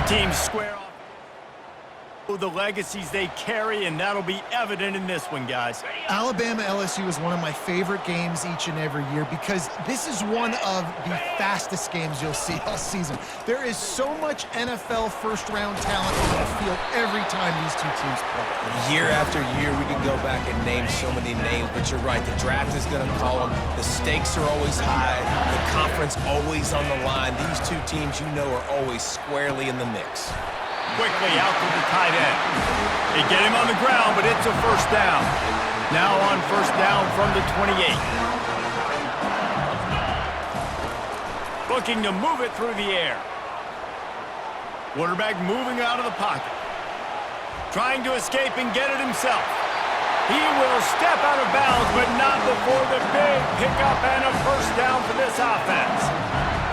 teams square off the legacies they carry, and that'll be evident in this one, guys. Alabama-LSU is one of my favorite games each and every year because this is one of the fastest games you'll see all season. There is so much NFL first-round talent on the field every time these two teams play. Year after year, we can go back and name so many names, but you're right, the draft is going to call them. The stakes are always high. The conference always on the line. These two teams, you know, are always squarely in the mix. Quickly out to the tight end. They get him on the ground, but it's a first down. Now on first down from the 28. Looking to move it through the air. Quarterback moving out of the pocket. Trying to escape and get it himself. He will step out of bounds, but not before the big pickup and a first down for this offense.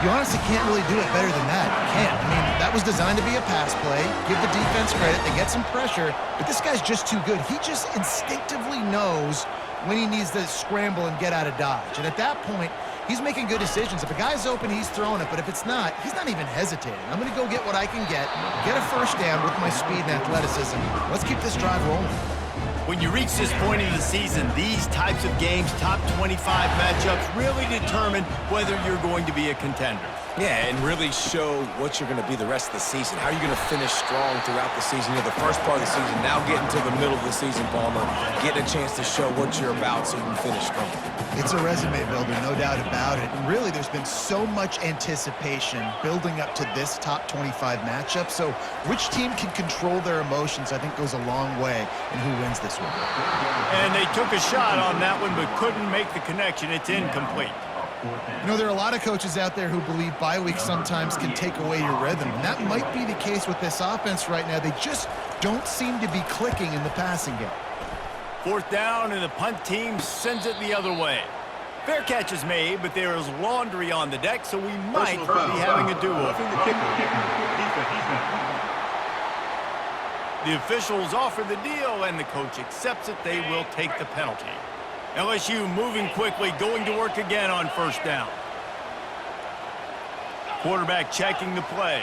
You honestly can't really do it better than that. You can't. I mean, that was designed to be a pass play. Give the defense credit. They get some pressure, but this guy's just too good. He just instinctively knows when he needs to scramble and get out of dodge. And at that point, he's making good decisions. If a guy's open, he's throwing it, but if it's not, he's not even hesitating. I'm going to go get what I can get a first down with my speed and athleticism. Let's keep this drive rolling. When you reach this point in the season, these types of games, top 25 matchups, really determine whether you're going to be a contender. Yeah, and really show what you're going to be the rest of the season. How are you going to finish strong throughout the season? You know, the first part of the season, now getting to the middle of the season, Palmer, getting a chance to show what you're about so you can finish strong. It's a resume builder, no doubt about it. And really, there's been so much anticipation building up to this top 25 matchup. So which team can control their emotions, I think, goes a long way in who wins this one. And they took a shot on that one, but couldn't make the connection. It's incomplete. You know, there are a lot of coaches out there who believe bye weeks sometimes can take away your rhythm, and that might be the case with this offense right now. They just don't seem to be clicking in the passing game. Fourth down, and the punt team sends it the other way. Fair catch is made, but there is laundry on the deck, so we might be having a do-over. The officials offer the deal, and the coach accepts it. They will take the penalty. LSU moving quickly, going to work again on first down. Quarterback checking the play.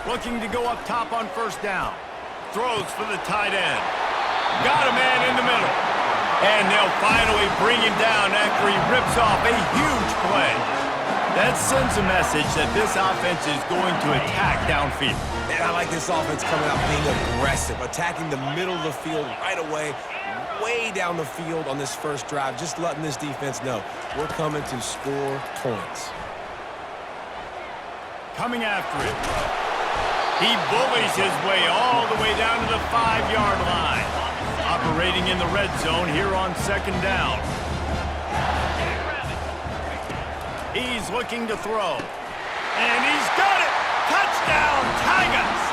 Looking to go up top on first down. Throws for the tight end. Got a man in the middle. And they'll finally bring him down after he rips off a huge play. That sends a message that this offense is going to attack downfield. And I like this offense coming out being aggressive, attacking the middle of the field right away, way down the field on this first drive, just letting this defense know we're coming to score points. Coming after it. He bullies his way all the way down to the 5-yard line. Operating in the red zone here on second down. He's looking to throw. And he's got it! Touchdown, Tigers!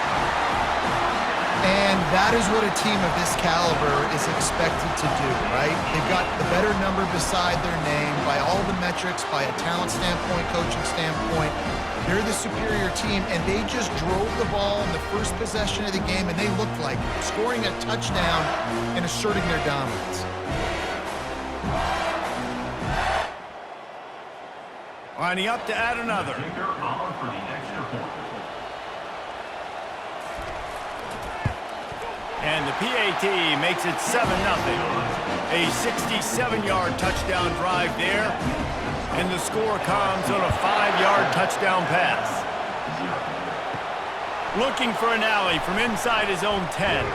And that is what a team of this caliber is expected to do, right? They've got the better number beside their name by all the metrics, by a talent standpoint, coaching standpoint. They're the superior team, and they just drove the ball in the first possession of the game, and they looked like scoring a touchdown and asserting their dominance. Lining up to add another. And the PAT makes it 7-0. A 67-yard touchdown drive there. And the score comes on a 5-yard touchdown pass. Looking for an alley from inside his own 10.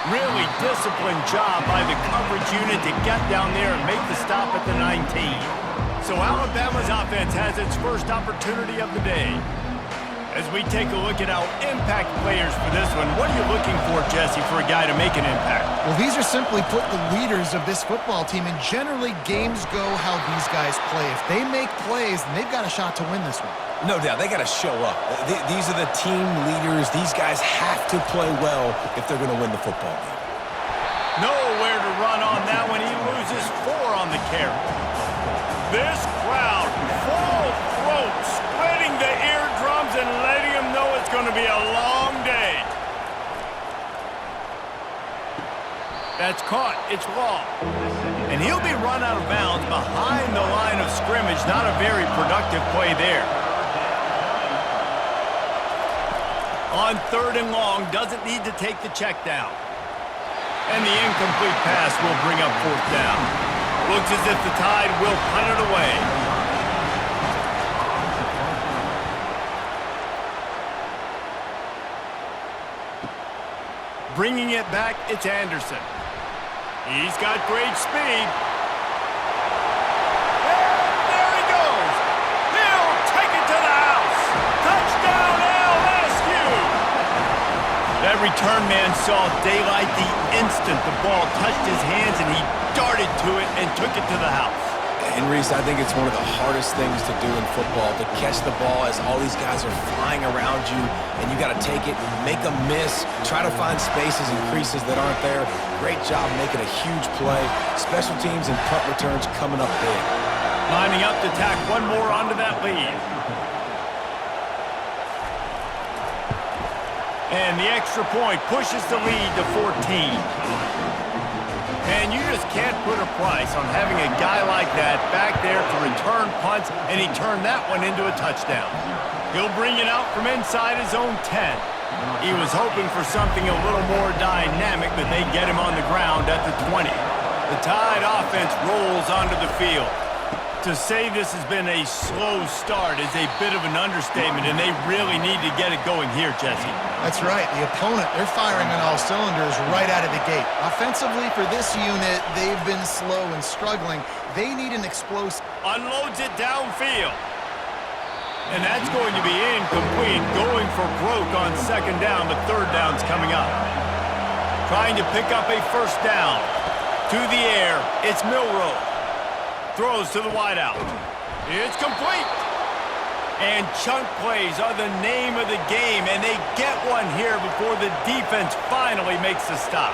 Really disciplined job by the coverage unit to get down there and make the stop at the 19. So Alabama's offense has its first opportunity of the day. As we take a look at our impact players for this one, what are you looking for, Jesse, for a guy to make an impact? Well, these are simply put the leaders of this football team, and generally games go how these guys play. If they make plays, then they've got a shot to win this one. No doubt, they got to show up. These are the team leaders. These guys have to play well if they're going to win the football game. Nowhere to run on that one. He loses 4 on the carry. This crowd, full throat, splitting the eardrums and letting them know it's going to be a long day. That's caught. It's long. And he'll be run out of bounds behind the line of scrimmage. Not a very productive play there. On 3rd and long, doesn't need to take the check down. And the incomplete pass will bring up 4th down. Looks as if the Tide will punt it away. Bringing it back, it's Anderson. He's got great speed. And there he goes. He'll take it to the house. Touchdown, LSU. That return man saw daylight the instant the ball touched his hands, and he darted to it and took it to the house. And Reese, I think it's one of the hardest things to do in football, to catch the ball as all these guys are flying around you, and you got to take it, make a miss, try to find spaces and creases that aren't there. Great job making a huge play. Special teams and punt returns coming up big. Lining up to tack one more onto that lead. And the extra point pushes the lead to 14. And you just can't put a price on having a guy like that back there to return punts, and he turned that one into a touchdown. He'll bring it out from inside his own 10. He was hoping for something a little more dynamic, but they get him on the ground at the 20. The Tide offense rolls onto the field. To say this has been a slow start is a bit of an understatement, and they really need to get it going here, Jesse. That's right. The opponent, they're firing on all cylinders right out of the gate. Offensively, for this unit, they've been slow and struggling. They need an explosive. Unloads it downfield. And that's going to be incomplete. Going for broke on 2nd down, but 3rd down's coming up. Trying to pick up a 1st down. To the air, it's Milroe. Throws to the wideout. It's complete. And chunk plays are the name of the game, and they get one here before the defense finally makes the stop.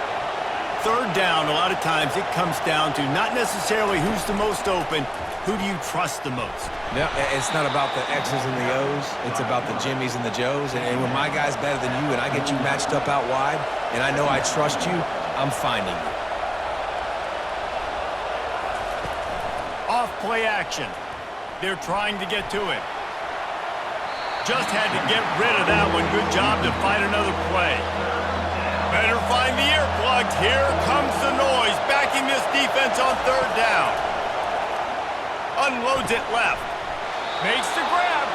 3rd down, a lot of times it comes down to not necessarily who's the most open, who do you trust the most? Yeah, it's not about the X's and the O's. It's about the Jimmies and the Joes. And when my guy's better than you and I get you matched up out wide, and I know I trust you, I'm finding you. Off play action. They're trying to get to it. Just had to get rid of that one. Good job to find another play. Better find the earplugs. Here comes the noise, backing this defense on 3rd down. Unloads it left. Makes the grab.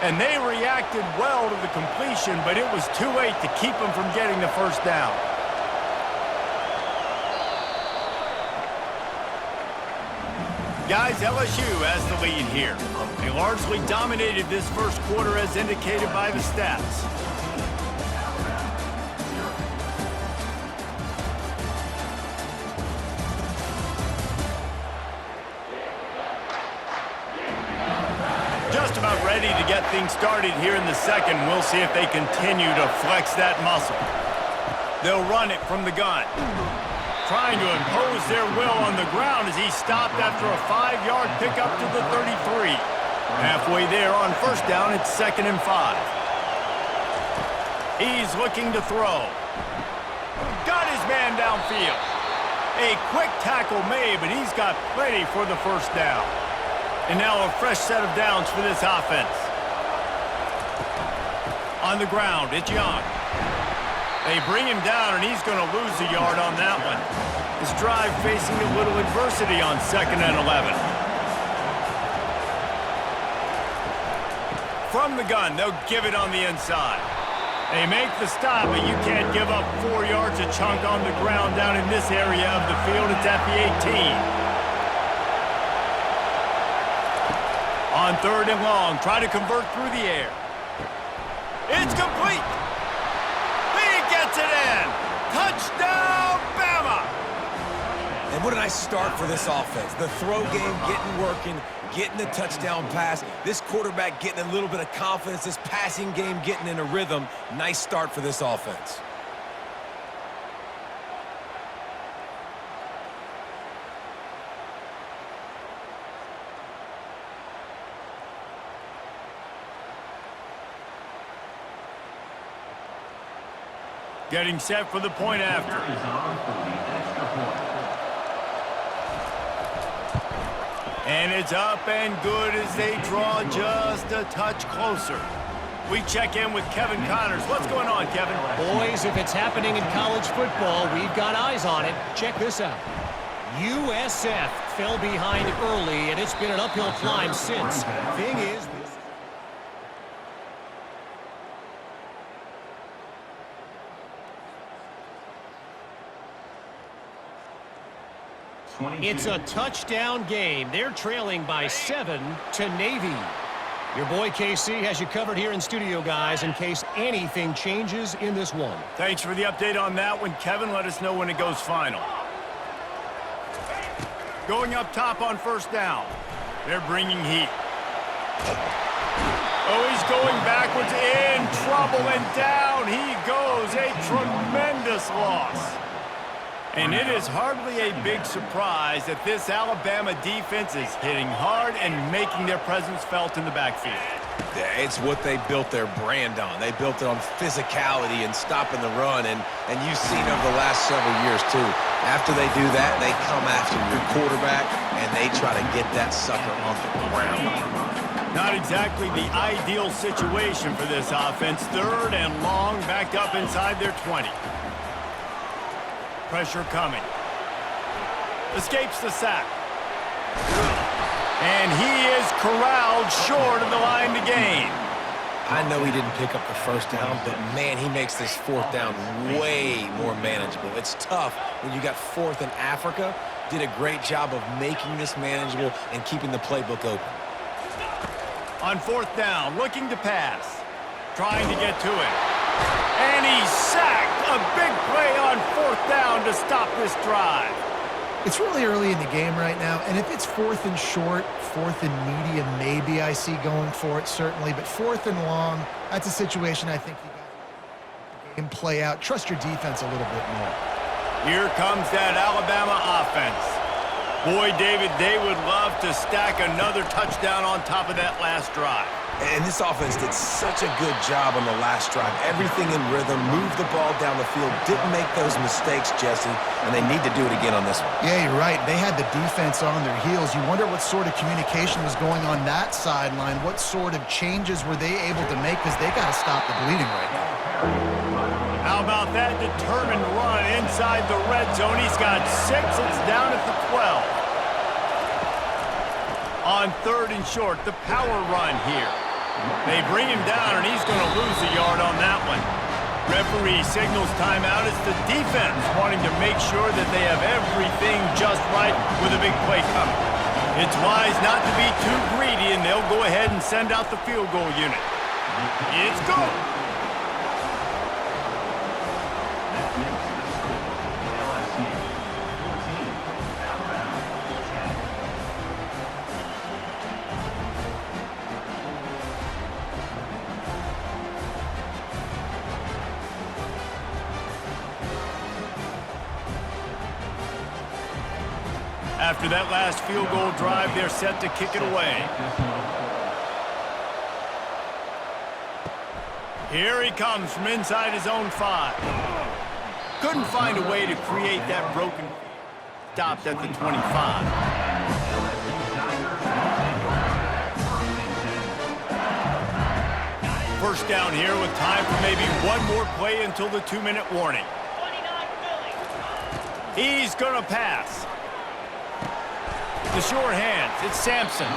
And they reacted well to the completion, but it was too late to keep them from getting the 1st down. Guys, LSU has the lead here. They largely dominated this 1st quarter as indicated by the stats. Just about ready to get things started here in the 2nd. We'll see if they continue to flex that muscle. They'll run it from the gun. Trying to impose their will on the ground as he stopped after a 5-yard pickup to the 33. Halfway there on 1st down, it's 2nd and 5. He's looking to throw. Got his man downfield. A quick tackle made, but he's got plenty for the 1st down. And now a fresh set of downs for this offense. On the ground, it's Young. They bring him down, and he's going to lose a yard on that one. His drive facing a little adversity on 2nd and 11. From the gun, they'll give it on the inside. They make the stop, but you can't give up 4 yards a chunk on the ground down in this area of the field. It's at the 18. On 3rd and long, try to convert through the air. It's complete. Gets it in. Touchdown, Bama! And what a nice start for this offense. The throw game getting working, getting the touchdown pass. This quarterback getting a little bit of confidence. This passing game getting in a rhythm. Nice start for this offense. Getting set for the point after. And it's up and good as they draw just a touch closer. We check in with Kevin Connors. What's going on, Kevin? Boys, if it's happening in college football, we've got eyes on it. Check this out. USF fell behind early, and it's been an uphill climb since. Thing is, it's a touchdown game. They're trailing by 7 to Navy. Your boy KC has you covered here in studio, guys, in case anything changes in this one. Thanks for the update on that one, Kevin. Let us know when it goes final. Going up top on first down. They're bringing heat. Oh, he's going backwards, in trouble, and down he goes. A tremendous loss. And it is hardly a big surprise that this Alabama defense is hitting hard and making their presence felt in the backfield. Yeah, it's what they built their brand on. They built it on physicality and stopping the run, and you've seen over the last several years, too. After they do that, they come after your quarterback, and they try to get that sucker on the ground. Not exactly the ideal situation for this offense. 3rd and long, backed up inside their 20. Pressure coming. Escapes the sack. And he is corralled short of the line to gain. I know he didn't pick up the first down, but, man, he makes this 4th down way more manageable. It's tough when you got 4th in Africa. Did a great job of making this manageable and keeping the playbook open. On 4th down, looking to pass. Trying to get to it. And he's sacked. A big play on 4th down to stop this drive. It's really early in the game right now, and if it's 4th and short, 4th and medium, maybe I see going for it, certainly. But 4th and long, that's a situation I think you got to play out. Trust your defense a little bit more. Here comes that Alabama offense. Boy, David, they would love to stack another touchdown on top of that last drive. And this offense did such a good job on the last drive. Everything in rhythm, moved the ball down the field, didn't make those mistakes, Jesse, and they need to do it again on this one. Yeah, you're right. They had the defense on their heels. You wonder what sort of communication was going on that sideline. What sort of changes were they able to make, because they got to stop the bleeding right now. How about that determined run inside the red zone? He's got 6. It's down at the 12. On 3rd and short, the power run here. They bring him down, and he's going to lose a yard on that one. Referee signals timeout. It's the defense wanting to make sure that they have everything just right with a big play coming. It's wise not to be too greedy, and they'll go ahead and send out the field goal unit. It's go. After that last field goal drive, they're set to kick it away. Here he comes from inside his own 5. Couldn't find a way to create that broken. Stopped at the 25. First down here with time for maybe one more play until the 2-minute warning. He's going to pass. The short hands, it's Sampson.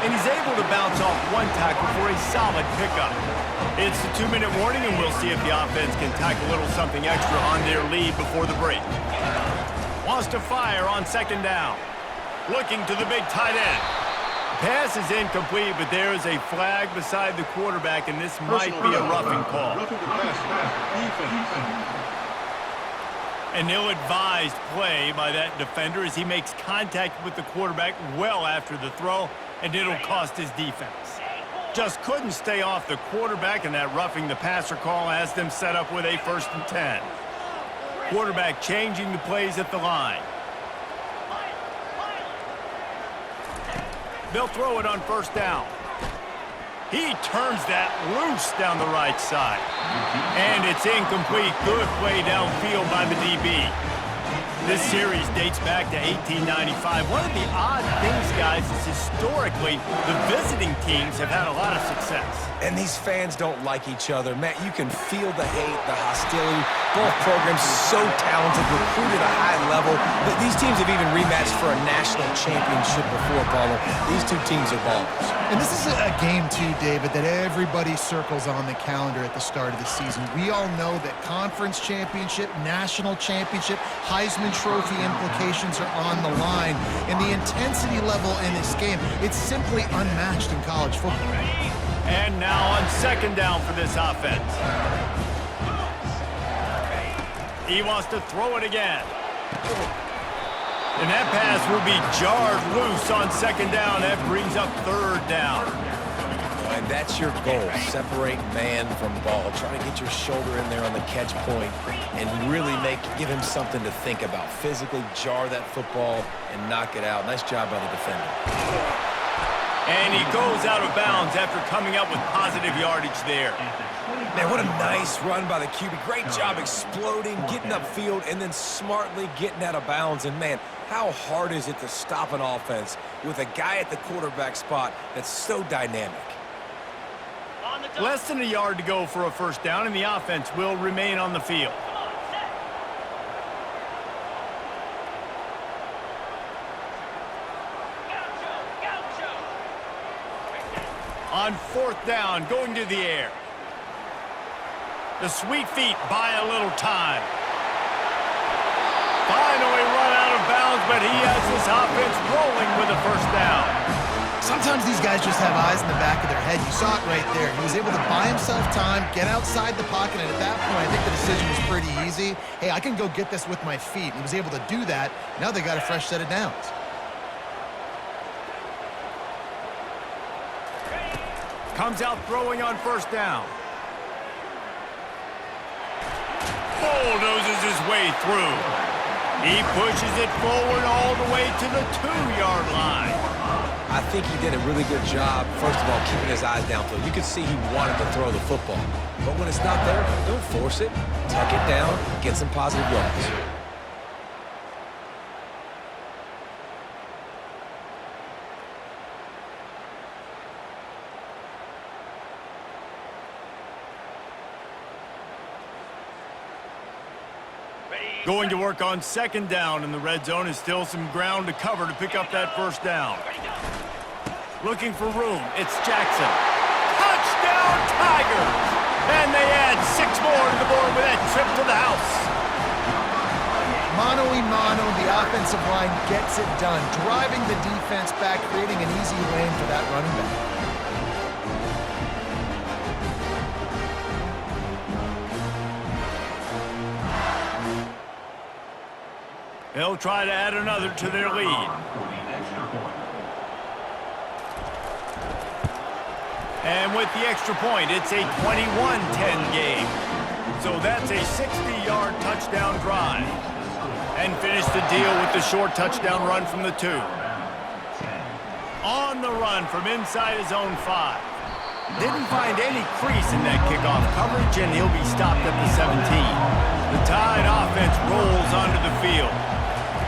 And he's able to bounce off one tackle for a solid pickup. It's the 2-minute warning, and we'll see if the offense can tack a little something extra on their lead before the break. Wants to fire on 2nd down. Looking to the big tight end. Pass is incomplete, but there is a flag beside the quarterback, and this might be a roughing call. An ill-advised play by that defender as he makes contact with the quarterback well after the throw, and it'll cost his defense. Just couldn't stay off the quarterback, and that roughing the passer call has them set up with a 1st and 10. Quarterback changing the plays at the line. They'll throw it on 1st down. He turns that loose down the right side. And it's incomplete. Good play downfield by the DB. This series dates back to 1895. One of the odd things, guys, is historically the visiting teams have had a lot of success. And these fans don't like each other. Matt, you can feel the hate, the hostility. Both programs so talented, recruited at a high level. These teams have even rematched for a national championship before, Palmer. These two teams are ballers. And this is a game, too, David, that everybody circles on the calendar at the start of the season. We all know that conference championship, national championship, Heisman Trophy implications are on the line. And the intensity level in this game, it's simply unmatched in college football. And now on second down for this offense. He wants to throw it again. And that pass will be jarred loose on second down. That brings up third down. And that's your goal. Separate man from ball. Try to get your shoulder in there on the catch point and really give him something to think about. Physically jar that football and knock it out. Nice job by the defender. And he goes out of bounds after coming up with positive yardage there. Man, what a nice run by the QB. Great job exploding, getting upfield, and then smartly getting out of bounds. And, man, how hard is it to stop an offense with a guy at the quarterback spot that's so dynamic? Less than a yard to go for a first down, and the offense will remain on the field. On fourth down, going to the air. The sweet feet buy a little time. Finally run out of bounds, but he has his offense rolling with a first down. Sometimes these guys just have eyes in the back of their head. You saw it right there. He was able to buy himself time, get outside the pocket, and at that point, I think the decision was pretty easy. Hey, I can go get this with my feet. He was able to do that. Now they got a fresh set of downs. Comes out throwing on first down. Bulldozes his way through. He pushes it forward all the way to the 2-yard line. I think he did a really good job, first of all, keeping his eyes downfield. You could see he wanted to throw the football. But when it's not there, don't force it. Tuck it down, get some positive yards. Going to work on second down in the red zone is still some ground to cover to pick up that first down. Looking for room. It's Jackson. Touchdown, Tigers! And they add 6 more to the board with that trip to the house. Mano-a-mano, the offensive line gets it done, driving the defense back, creating an easy lane for that running back. They'll try to add another to their lead. And with the extra point, it's a 21-10 game. So that's a 60-yard touchdown drive. And finish the deal with the short touchdown run from the 2. On the run from inside his own 5. Didn't find any crease in that kickoff coverage, and he'll be stopped at the 17. The Tide offense rolls onto the field.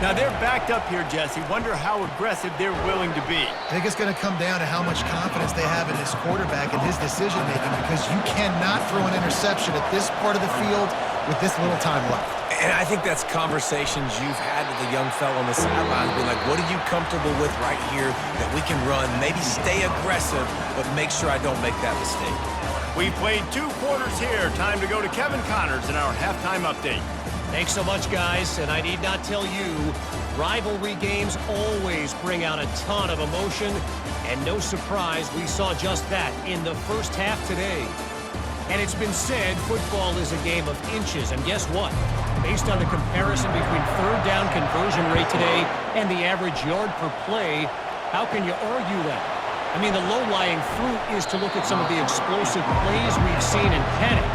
Now, they're backed up here, Jesse. Wonder how aggressive they're willing to be. I think it's going to come down to how much confidence they have in this quarterback and his decision-making, because you cannot throw an interception at this part of the field with this little time left. And I think that's conversations you've had with the young fellow on the sidelines. Be like, what are you comfortable with right here that we can run? Maybe stay aggressive, but make sure I don't make that mistake. We've played 2 quarters here. Time to go to Kevin Connors in our halftime update. Thanks so much, guys, and I need not tell you, rivalry games always bring out a ton of emotion, and no surprise, we saw just that in the first half today. And it's been said football is a game of inches, and guess what? Based on the comparison between third down conversion rate today and the average yard per play, how can you argue that? I mean, the low-lying fruit is to look at some of the explosive plays we've seen in panic.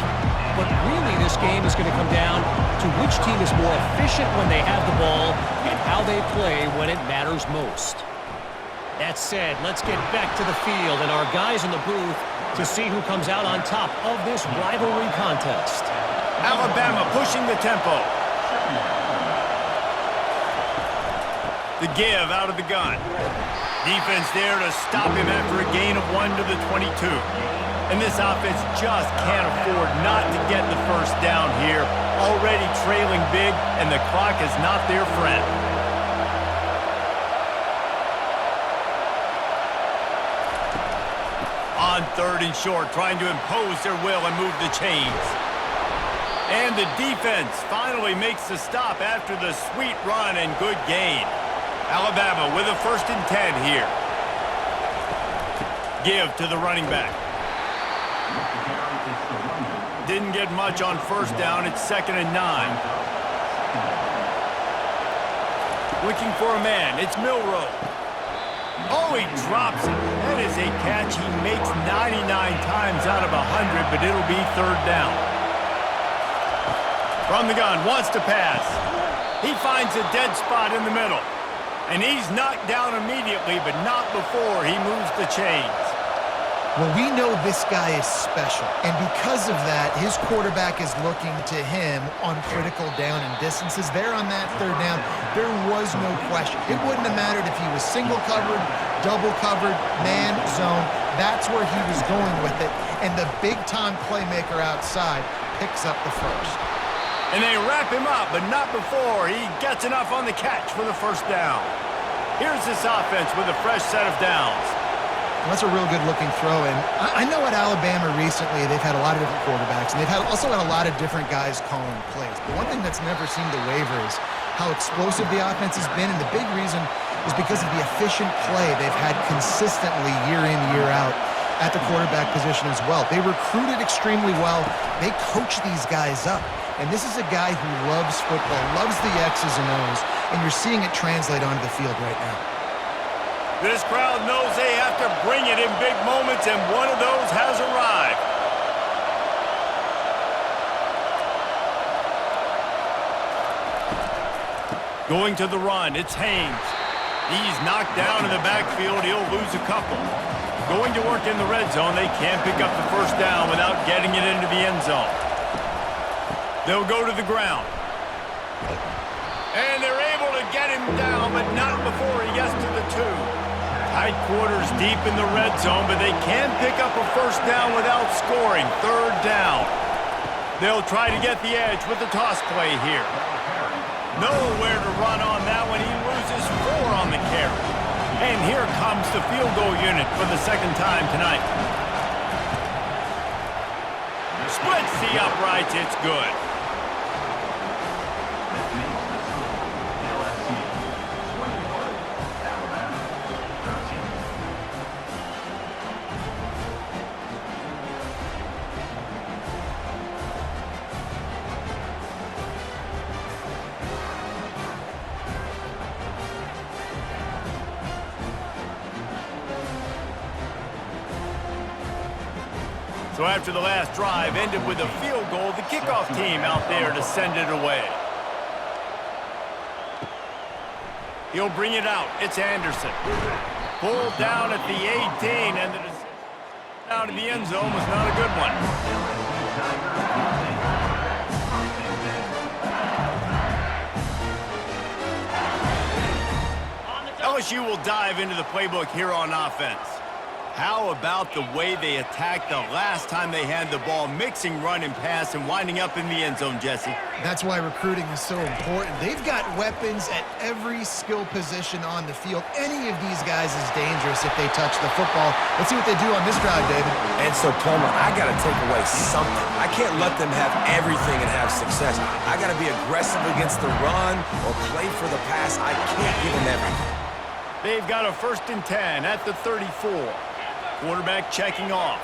But really, this game is going to come down to which team is more efficient when they have the ball and how they play when it matters most. That said, let's get back to the field and our guys in the booth to see who comes out on top of this rivalry contest. Alabama pushing the tempo. The give out of the gun. Defense there to stop him after a gain of 1 to the 22. And this offense just can't afford not to get the first down here. Already trailing big, and the clock is not their friend. On 3rd and short, trying to impose their will and move the chains. And the defense finally makes the stop after the sweet run and good gain. Alabama with a 1st and 10 here. Give to the running back. Didn't get much on 1st down. It's 2nd and 9. Looking for a man. It's Milroe. Oh, he drops it. That is a catch he makes 99 times out of 100, but it'll be 3rd down. From the gun, wants to pass. He finds a dead spot in the middle. And he's knocked down immediately, but not before he moves the chains. Well, we know this guy is special, and because of that, his quarterback is looking to him on critical down and distances. There on that 3rd down, there was no question. It wouldn't have mattered if he was single covered, double covered, man, zone. That's where he was going with it, and the big-time playmaker outside picks up the 1st. And they wrap him up, but not before he gets enough on the catch for the 1st down. Here's this offense with a fresh set of downs. That's a real good-looking throw, and I know at Alabama recently they've had a lot of different quarterbacks, and they've also had a lot of different guys calling plays. But one thing that's never seemed to waver is how explosive the offense has been, and the big reason is because of the efficient play they've had consistently year in, year out at the quarterback position as well. They recruited extremely well. They coach these guys up, and this is a guy who loves football, loves the X's and O's, and you're seeing it translate onto the field right now. This crowd knows they have to bring it in big moments, and one of those has arrived. Going to the run, it's Haynes. He's knocked down in the backfield. He'll lose a couple. Going to work in the red zone. They can't pick up the 1st down without getting it into the end zone. They'll go to the ground. And they're able to get him down, but not before he gets to the 2. Tight quarters deep in the red zone, but they can pick up a 1st down without scoring. 3rd down. They'll try to get the edge with the toss play here. Nowhere to run on that one. He loses 4 on the carry. And here comes the field goal unit for the 2nd time tonight. Splits the uprights. It's good. So after the last drive ended with a field goal, the kickoff team out there to send it away. He'll bring it out. It's Anderson. Pulled down at the 18, and the decision down to the end zone was not a good one. LSU will dive into the playbook here on offense. How about the way they attacked the last time they had the ball, mixing run and pass and winding up in the end zone, Jesse? That's why recruiting is so important. They've got weapons at every skill position on the field. Any of these guys is dangerous if they touch the football. Let's see what they do on this drive, David. And so, Palmer, I got to take away something. I can't let them have everything and have success. I got to be aggressive against the run or play for the pass. I can't give them everything. They've got a 1st and 10 at the 34. Quarterback checking off.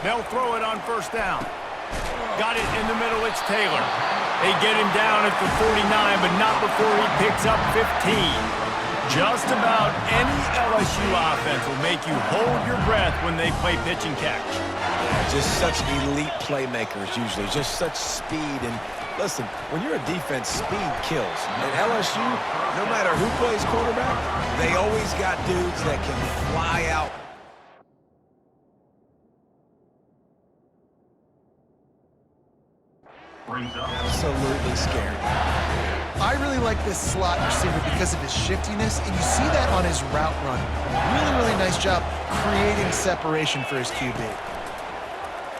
They'll throw it on 1st down. Got it in the middle, it's Taylor. They get him down at the 49, but not before he picks up 15. Just about any LSU offense will make you hold your breath when they play pitch and catch. Yeah, just such elite playmakers usually, just such speed. And listen, when you're a defense, speed kills. And LSU, no matter who plays quarterback, they always got dudes that can fly out. Absolutely scary. I really like this slot receiver because of his shiftiness, and you see that on his route run. Really nice job creating separation for his QB.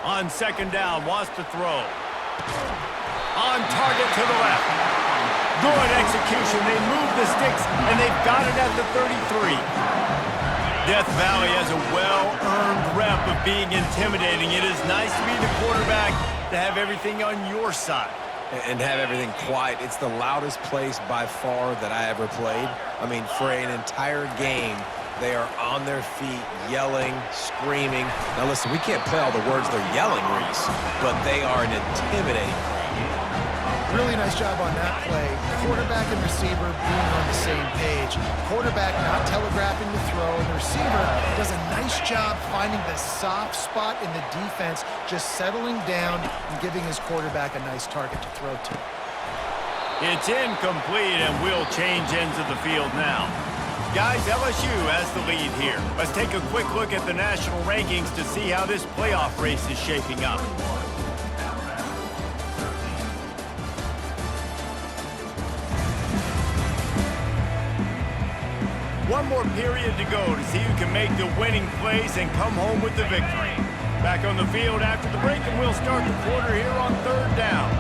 On second down, wants to throw. On target to the left. Good execution. They move the sticks, and they've got it at the 33. Death Valley has a well-earned rep of being intimidating. It is nice to be the quarterback, to have everything on your side. And have everything quiet. It's the loudest place by far that I ever played. I mean, for an entire game, they are on their feet, yelling, screaming. Now listen, we can't play all the words they're yelling, Reese, but they are an intimidating crowd. Really nice job on that play. Quarterback and receiver being on the same page. Quarterback not telegraphing the throw, and the receiver does a nice job finding the soft spot in the defense, just settling down and giving his quarterback a nice target to throw to. It's incomplete, and we'll change ends of the field now. Guys, LSU has the lead here. Let's take a quick look at the national rankings to see how this playoff race is shaping up. One more period to go to see who can make the winning plays and come home with the victory. Back on the field after the break, and we'll start the quarter here on third down.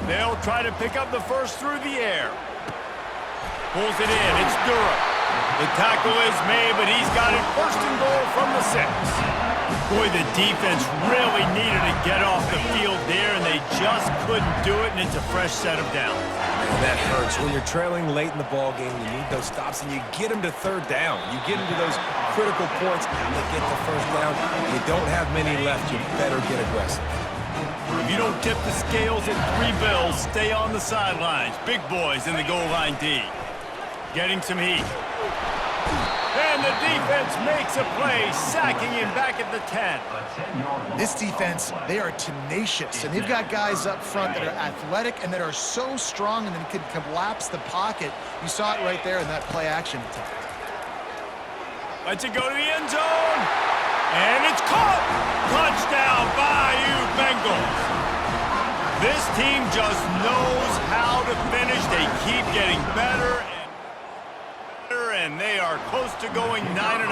They'll try to pick up the first through the air. Pulls it in. It's Durham. The tackle is made, but he's got it first and goal from the 6. Boy, the defense really needed to get off the field there, and they just couldn't do it, and it's a fresh set of downs. And that hurts. When you're trailing late in the ball game, you need those stops, and you get them to third down. You get them to those critical points, and they get the first down. You don't have many left. You better get aggressive. If you don't tip the scales at 3 bills, stay on the sidelines. Big boys in the goal line D. Getting some heat. And the defense makes a play, sacking him back at the 10. This defense, they are tenacious, and they've got guys up front that are athletic and that are so strong and that can collapse the pocket. You saw it right there in that play-action attempt. Lets it go to the end zone. And it's caught. Touchdown, Bayou Bengals. This team just knows how to finish. They keep getting better and they are close to going 9-0.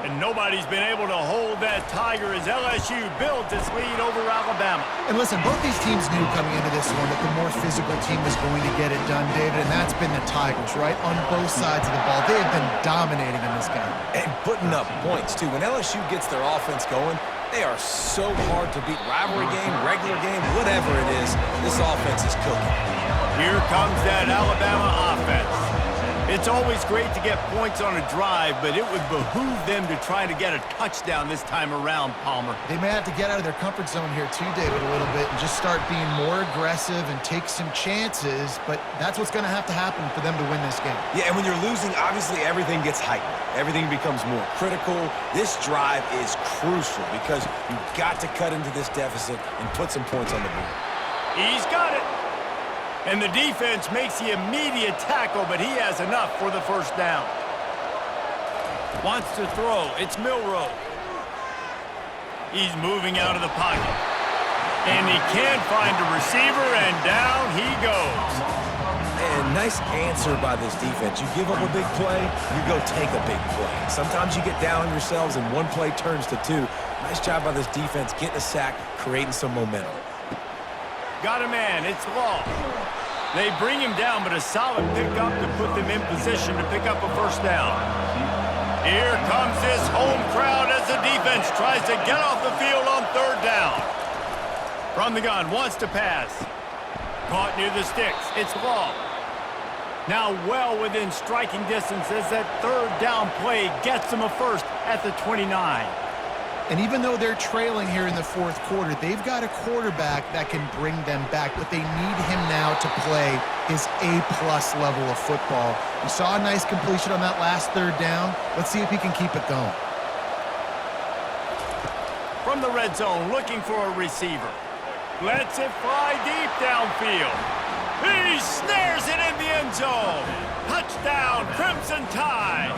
And nobody's been able to hold that Tiger as LSU builds its lead over Alabama. And listen, both these teams knew coming into this one that the more physical team was going to get it done, David, and that's been the Tigers, right? On both sides of the ball. They have been dominating in this game. And putting up points, too. When LSU gets their offense going, they are so hard to beat. Rivalry game, regular game, whatever it is, this offense is cooking. Here comes that Alabama offense. It's always great to get points on a drive, but it would behoove them to try to get a touchdown this time around, Palmer. They may have to get out of their comfort zone here too, David, a little bit and just start being more aggressive and take some chances, but that's what's going to happen for them to win this game. Yeah, and when you're losing, obviously everything gets heightened. Everything becomes more critical. This drive is crucial because you've got to cut into this deficit and put some points on the board. He's got it. And the defense makes the immediate tackle, but he has enough for the first down. Wants to throw. It's Milroe. He's moving out of the pocket. And he can't find a receiver, and down he goes. And nice answer by this defense. You give up a big play, you go take a big play. Sometimes you get down on yourselves and one play turns to 2. Nice job by this defense getting a sack, creating some momentum. Got a man. It's Law. They bring him down, but a solid pickup to put them in position to pick up a first down. Here comes this home crowd as the defense tries to get off the field on third down. From the gun, wants to pass. Caught near the sticks. It's Law. Now well within striking distance as that third down play gets them a first at the 29. And even though they're trailing here in the fourth quarter, they've got a quarterback that can bring them back, but they need him now to play his A-plus level of football. We saw a nice completion on that last third down. Let's see if he can keep it going. From the red zone, looking for a receiver. Lets it fly deep downfield. He snares it in the end zone. Touchdown, Crimson Tide.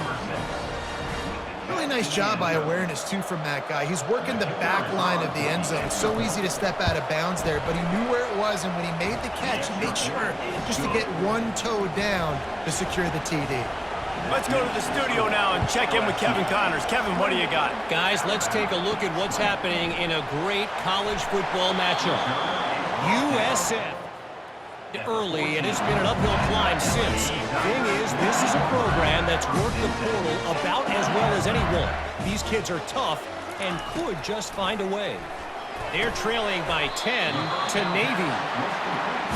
really nice job by awareness, too, from that guy. He's working the back line of the end zone. It's so easy to step out of bounds there, but he knew where it was, and when he made the catch, he made sure just to get one toe down to secure the TD. Let's go to the studio now and check in with Kevin Connors. Kevin, what do you got? Guys, let's take a look at what's happening in a great college football matchup. USF. Early, and it's been an uphill climb since. Thing is, this is a program that's worked the portal about as well as anyone. These kids are tough and could just find a way. They're trailing by 10 to Navy.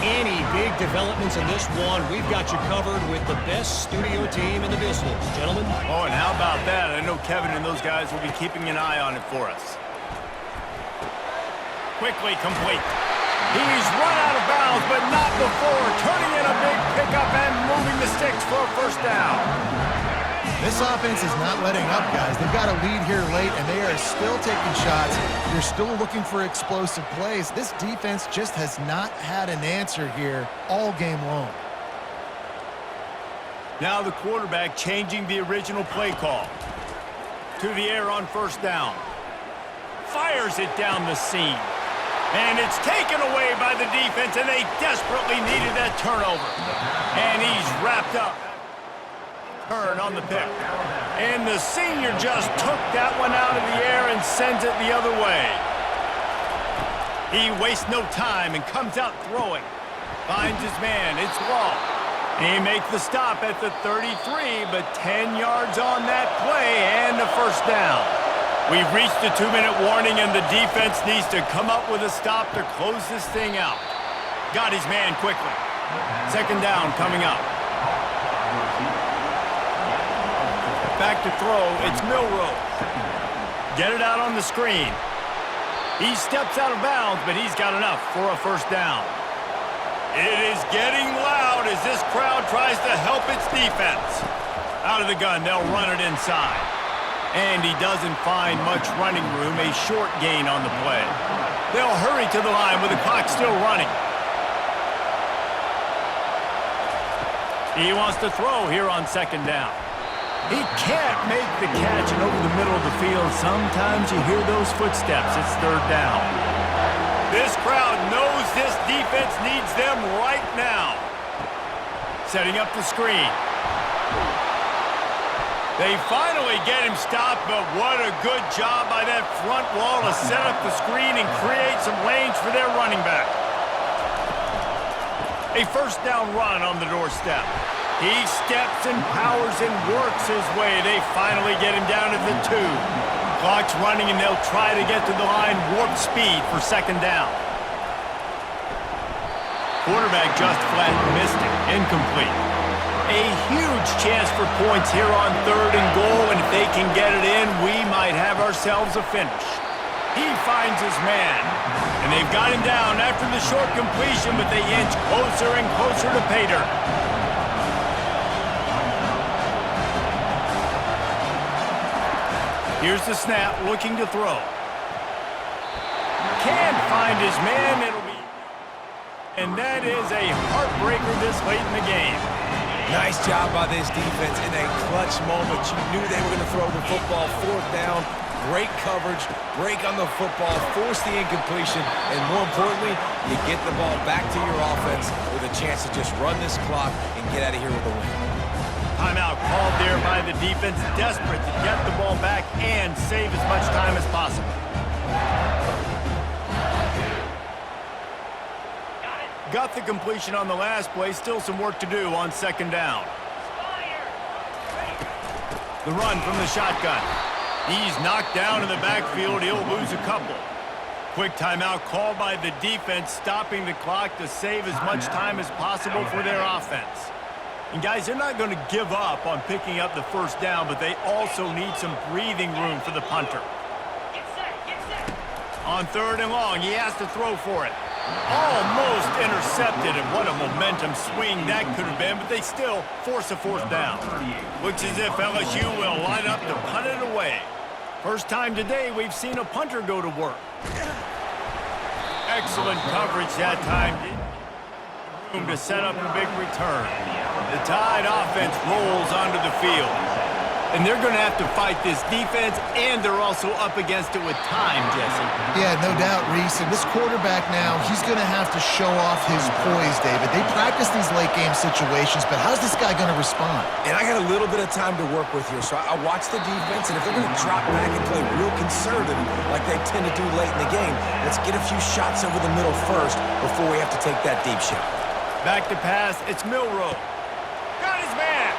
Any big developments in this one, we've got you covered with the best studio team in the business. Gentlemen? Oh, and how about that? I know Kevin and those guys will be keeping an eye on it for us. Quickly complete. He's run out of bounds, but not before turning in a big pickup and moving the sticks for a first down. This offense is not letting up, guys. They've got a lead here late, and they are still taking shots. They're still looking for explosive plays. This defense just has not had an answer here all game long. Now the quarterback changing the original play call. To the air on first down. Fires it down the seam. And it's taken away by the defense, and they desperately needed that turnover. And he's wrapped up. Turn on the pick. And the senior just took that one out of the air and sends it the other way. He wastes no time and comes out throwing. Finds his man. It's Law. He makes the stop at the 33, but 10 yards on that play and a first down. We've reached the 2-minute warning, and the defense needs to come up with a stop to close this thing out. Got his man quickly. Second down coming up. Back to throw. It's Milroe. Get it out on the screen. He steps out of bounds, but he's got enough for a first down. It is getting loud as this crowd tries to help its defense. Out of the gun, they'll run it inside. And he doesn't find much running room, a short gain on the play. They'll hurry to the line with the clock still running. He wants to throw here on second down. He can't make the catch, and over the middle of the field, sometimes you hear those footsteps. It's third down. This crowd knows this defense needs them right now. Setting up the screen. They finally get him stopped, but what a good job by that front wall to set up the screen and create some lanes for their running back. A first down run on the doorstep. He steps and powers and works his way. They finally get him down to the 2. Clock's running, and they'll try to get to the line warp speed for second down. Quarterback just flat missed it. Incomplete. A huge chance for points here on third and goal, and if they can get it in, we might have ourselves a finish. He finds his man, and they've got him down after the short completion, but they inch closer and closer to pay dirt. Here's the snap, looking to throw. Can't find his man, and that is a heartbreaker this late in the game. Nice job by this defense in a clutch moment. You knew they were going to throw the football. Fourth down, great coverage, break on the football, force the incompletion, and more importantly, you get the ball back to your offense with a chance to just run this clock and get out of here with a win. Timeout called there by the defense, desperate to get the ball back and save as much time as possible. Got the completion on the last play, still some work to do on second down. The run from the shotgun. He's knocked down in the backfield. He'll lose a couple. Quick timeout called by the defense, stopping the clock to save as much time as possible for their offense. And guys, they're not going to give up on picking up the first down, but they also need some breathing room for the punter. On third and long, he has to throw for it. Almost intercepted, and what a momentum swing that could have been, but they still force a fourth down. Looks as if LSU will line up to punt it away. First time today we've seen a punter go to work. Excellent coverage that time. Room to set up a big return. The Tide offense rolls onto the field. And they're going to have to fight this defense, and they're also up against it with time, Jesse. Yeah, no doubt, Reese. And this quarterback now, he's going to have to show off his poise, David. They practice these late-game situations, but how's this guy going to respond? And I got a little bit of time to work with here, so I watch the defense, and if they're going to drop back and play real conservative like they tend to do late in the game, let's get a few shots over the middle first before we have to take that deep shot. Back to pass, it's Milrow. Got his man.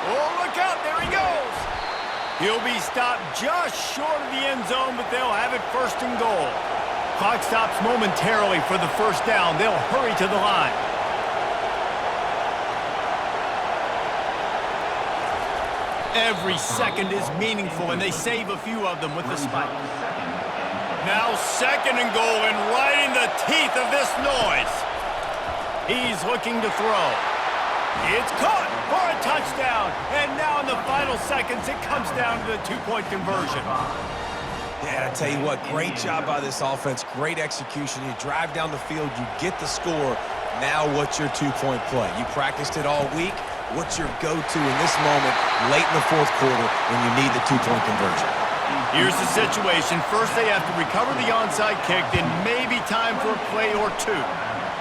Oh, look out, there he goes. He'll be stopped just short of the end zone, but they'll have it first and goal. Clock stops momentarily for the first down. They'll hurry to the line. Every second is meaningful, and they save a few of them with the spike. Now second and goal, and right in the teeth of this noise. He's looking to throw. It's caught for a touchdown. And now in the final seconds, it comes down to the two-point conversion. Yeah, I tell you what, great job by this offense. Great execution. You drive down the field, you get the score. Now what's your two-point play? You practiced it all week. What's your go-to in this moment late in the fourth quarter when you need the two-point conversion? Here's the situation. First, they have to recover the onside kick, then maybe time for a play or two.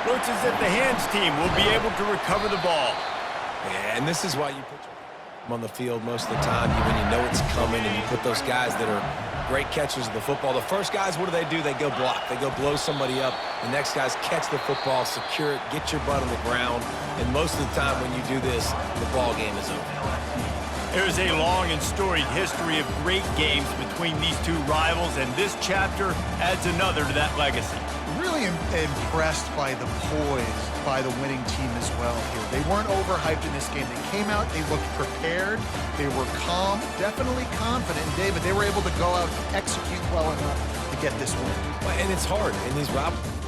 Looks as if the hands team will be able to recover the ball. Yeah, and this is why you put them on the field most of the time when you know it's coming, and you put those guys that are great catchers of the football. The first guys, what do? They go block. They go blow somebody up. The next guys catch the football, secure it, get your butt on the ground. And most of the time when you do this, the ball game is over. There's a long and storied history of great games between these two rivals, and this chapter adds another to that legacy. Really impressed by the poise by the winning team as well here. They weren't overhyped in this game. They came out, they looked prepared, they were calm, definitely confident. And David, they were able to go out and execute well enough to get this win. And it's hard in these rivalries.